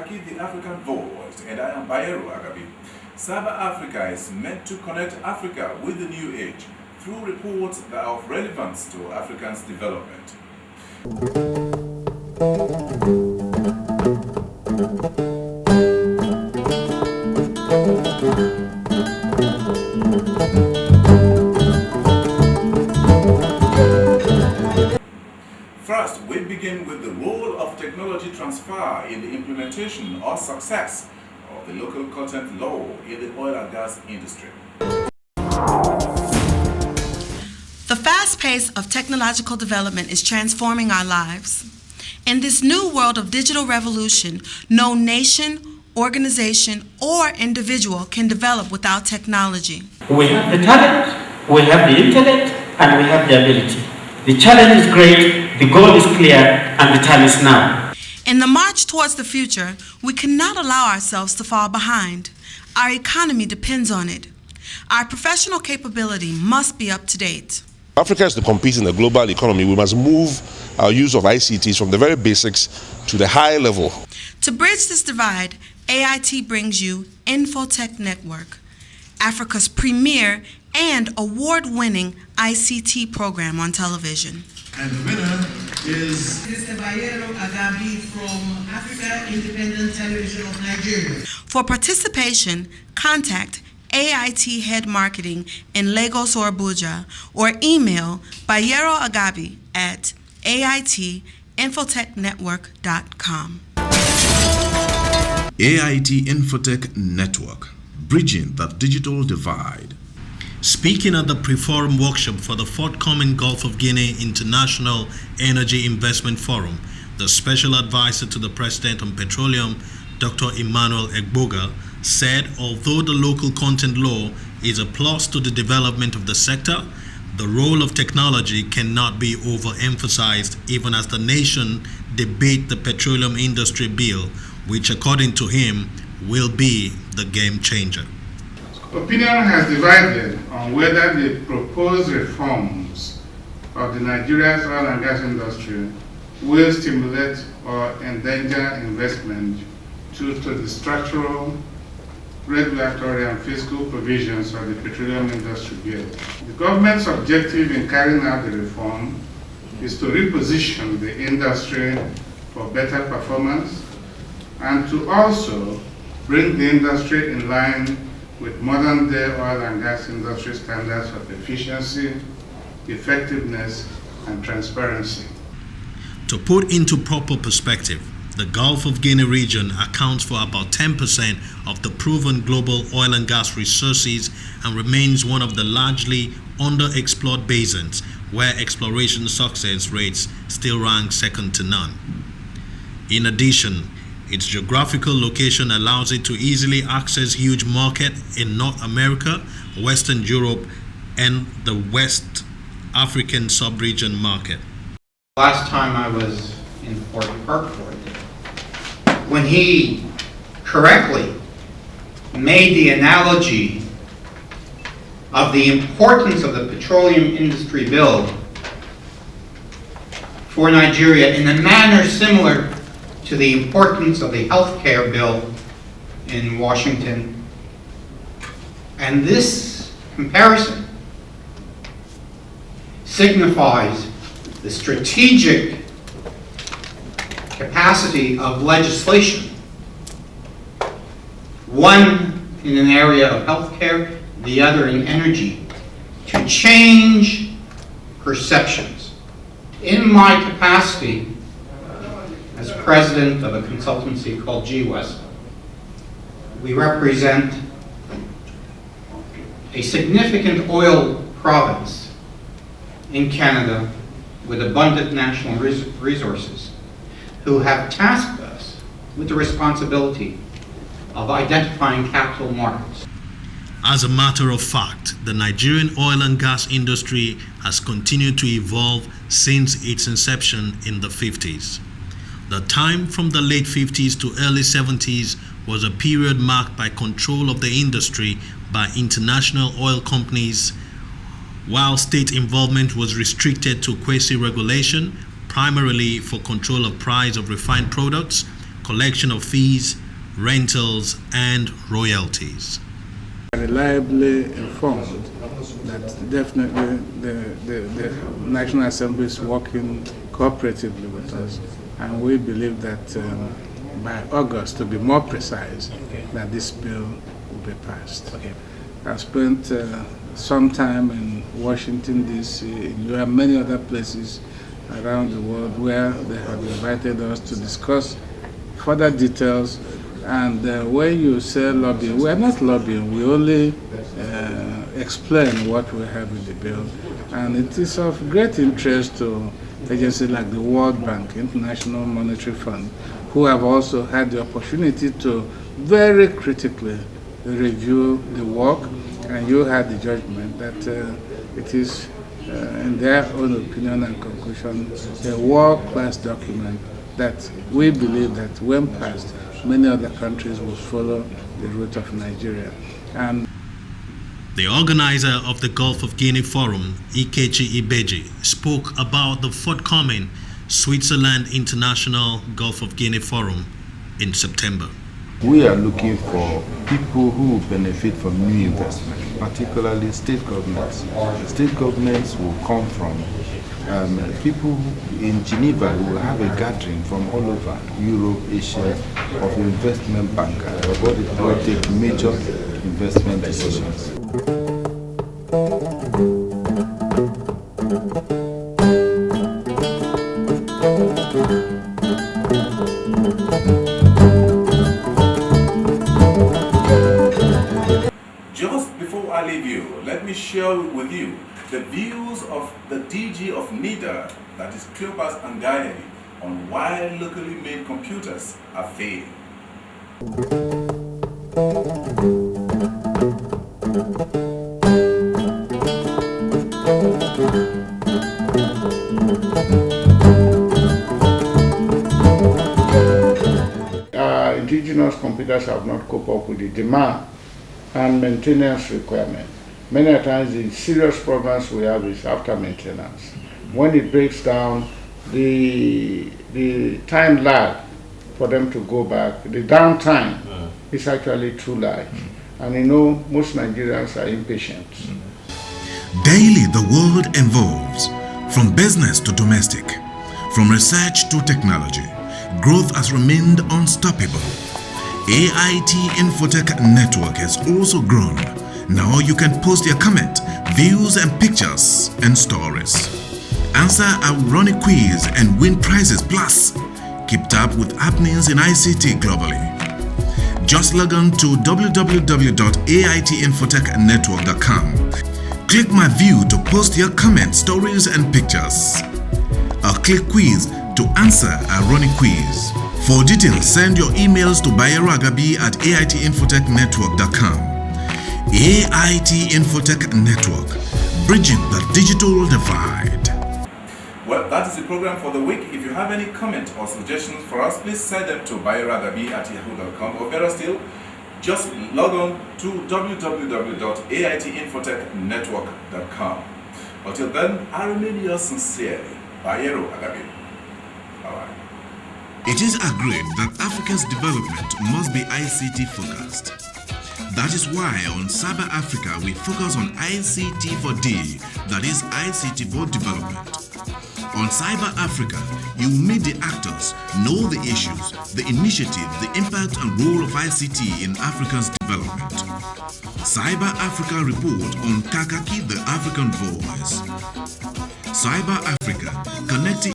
Aki, the African voice, and I am Bayero Agabi. Cyber Africa is meant to connect Africa with the new age through reports that are of relevance to Africans' development. First, we begin with the role of technology transfer in the implementation or success of the local content law in the oil and gas industry. The fast pace of technological development is transforming our lives. In this new world of digital revolution, no nation, organization, or individual can develop without technology. We have the talent, we have the intellect, and we have the ability. The challenge is great, the goal is clear, and the time is now. In the march towards the future, we cannot allow ourselves to fall behind. Our economy depends on it. Our professional capability must be up to date. Africa is to compete in the global economy. We must move our use of ICTs from the very basics to the high level. To bridge this divide, AIT brings you Infotech Network, Africa's premier and award-winning ICT program on television. And the winner is Mr. Bayero Agabi from Africa Independent Television of Nigeria. For participation, contact AIT Head Marketing in Lagos or Abuja, or email Bayero Agabi at aitinfotechnetwork.com. AIT Infotech Network, bridging the digital divide. Speaking at the pre-forum workshop for the forthcoming Gulf of Guinea International Energy Investment Forum, the special advisor to the President on Petroleum, Dr. Emmanuel Egboga, said although the local content law is a plus to the development of the sector, the role of technology cannot be overemphasized even as the nation debate the petroleum industry bill, which according to him will be the game changer. Opinion has divided on whether the proposed reforms of the Nigeria's oil and gas industry will stimulate or endanger investment due to the structural, regulatory and fiscal provisions of the Petroleum Industry Bill. The government's objective in carrying out the reform is to reposition the industry for better performance and to also bring the industry in line with modern-day oil and gas industry standards of efficiency, effectiveness, and transparency. To put into proper perspective, the Gulf of Guinea region accounts for about 10% of the proven global oil and gas resources and remains one of the largely underexplored basins where exploration success rates still rank second to none. In addition, its geographical location allows it to easily access huge market in North America, Western Europe, and the West African sub-region market. Last time I was in Port Harcourt, when he correctly made the analogy of the importance of the petroleum industry bill for Nigeria in a manner similar to the importance of the healthcare bill in Washington. And this comparison signifies the strategic capacity of legislation, one in an area of healthcare, the other in energy, to change perceptions. In my capacity as president of a consultancy called GWEST, we represent a significant oil province in Canada with abundant national resources, who have tasked us with the responsibility of identifying capital markets. As a matter of fact, the Nigerian oil and gas industry has continued to evolve since its inception in the 50s. The time from the late 50s to early 70s was a period marked by control of the industry by international oil companies, while state involvement was restricted to quasi-regulation, primarily for control of price of refined products, collection of fees, rentals, and royalties. Reliably informed that definitely the National Assembly is working cooperatively with us, and we believe that by August, to be more precise, that this bill will be passed. I spent some time in Washington, D.C., there are many other places around the world where they have invited us to discuss further details. And when you say lobbying, we are not lobbying, we only explain what we have in the bill. And it is of great interest to agencies like the World Bank, International Monetary Fund, who have also had the opportunity to very critically review the work, and you had the judgment that it is, in their own opinion and conclusion, a world-class document that we believe that when passed, many other countries will follow the route of Nigeria. And the organizer of the Gulf of Guinea Forum, Ikechi Ibeji, spoke about the forthcoming Switzerland International Gulf of Guinea Forum in September. We are looking for people who benefit from new investment, particularly state governments. State governments will come from people in Geneva who will have a gathering from all over Europe, Asia, of investment bankers who will take major investment decisions. Just before I leave you, let me share with you the views of the DG of NIDA, that is Cleopas Angaye, on why locally made computers are failing. Indigenous computers have not coped up with the demand and maintenance requirement. Many times the serious problems we have is after maintenance. When it breaks down, the time lag for them to go back, the downtime is actually too large. And you know, most Nigerians are impatient. Daily the world evolves, from business to domestic, from research to technology. Growth has remained unstoppable. AIT Infotech Network has also grown. Now you can post your comment, views and pictures and stories. Answer our ironic quiz and win prizes, plus keep up with happenings in ICT globally. Just log on to www.aitinfotechnetwork.com. Click my view to post your comments, stories and pictures. Or click quiz to answer ironic quiz. For details, send your emails to bayeragabi@aitinfotechnetwork.com. AIT Infotech Network, bridging the digital divide. Well, that is the program for the week. If you have any comment or suggestions for us, please send them to bayeragabi@yahoo.com, or better still, just log on to www.aitinfotechnetwork.com. Until then, I remain yours sincerely, Bayero Agabi. Bye-bye. It is agreed that Africa's development must be ICT focused. That is why on Cyber Africa we focus on ICT for D, that is ICT for development. On Cyber Africa, you will meet the actors, know the issues, the initiatives, the impact and role of ICT in Africa's development. Cyber Africa report on Kakaki the African Voice. Cyber Africa, connecting